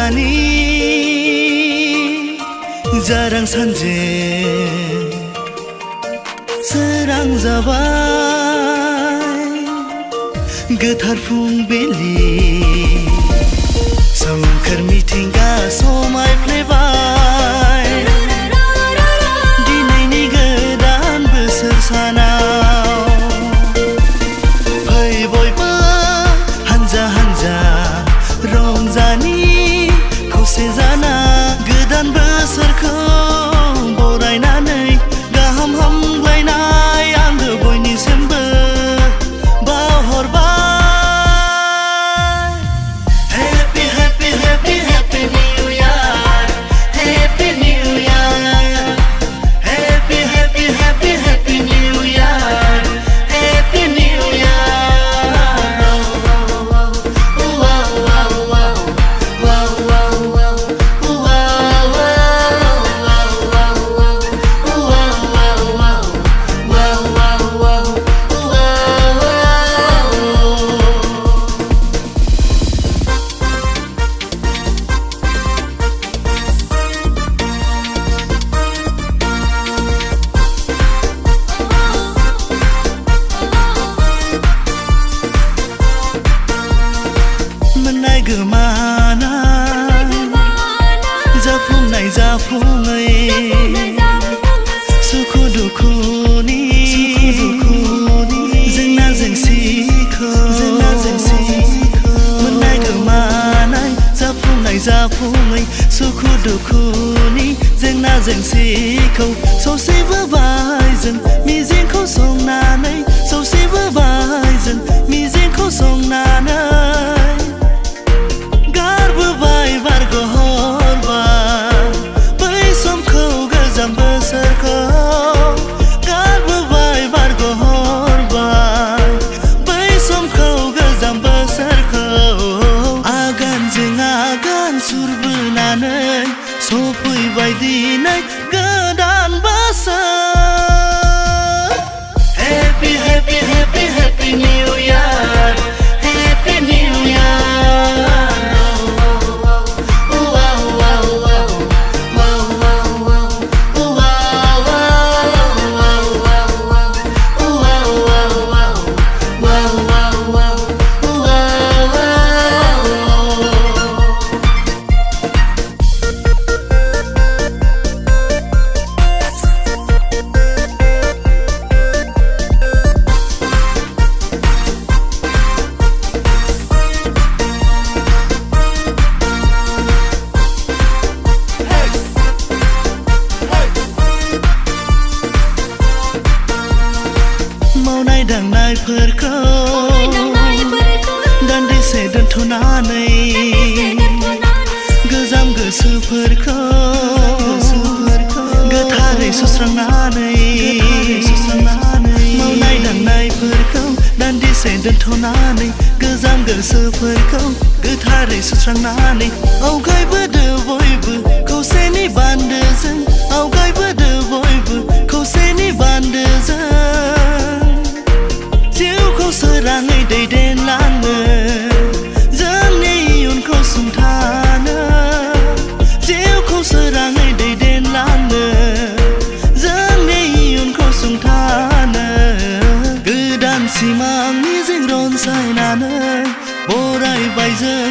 रंजानि जारां सानजे सोरां जाबाय गोथार फुंबिलि सोमखोर मिथिंगा समायफ्लेबाय दिनैनि गोदान बोसोर सानाव फै बयबो हानजा हानजा रंजानि खौसे जाना गोदान बोसोरखौ बरायनानै गाहाम हामलायनाय आंबो बयनिसिमबो बावहरबाय। Happy happy happy happy new year, happy new year, happy happy happy happy new year, happy new year. Wow wow wow wow wow wow जाफुंनाय जाफुङै सुखु दुखुनि जेंना जेंसिखौ मोननाय गोमानाय जाफुंनाय जाफुङै सुखु दुखुनि जेंना जेंसिखौ सौसिबोबाय जों मिजिंखौ संनानै सौसिबोबाय जों मिजिंखौ संनानै सफैबाय दिनै गोदान बोसोर। Happy happy happy happy new year, happy new year. Wow wow wow wow wow wow wow wow. मावनाय दांनायफोरखौ दान्दिसे दोनथ'नानै गोजाम गोसोफोरखौ गोथारै सुस्रांनानै मावनाय दांनायफोरखौ दान्दिसे दोनथ'नानै गोजाम गोसोफोरखौ गोथारै सुस्रांनानै आवगायबोदो बयबो खौसेनि बान्दोजों आवगायबोदो बयबो खौसेनि बान्दोजों जिउखौ सोराङै दैदेनलांनो जोंनि इयुनखौ सुंथानो जिउखौ सोराङै दैदेनलांनो जोंनि इयुनखौ सुंथानो गोदान सिमां मिजिं रनसायनानै बरायबाय जों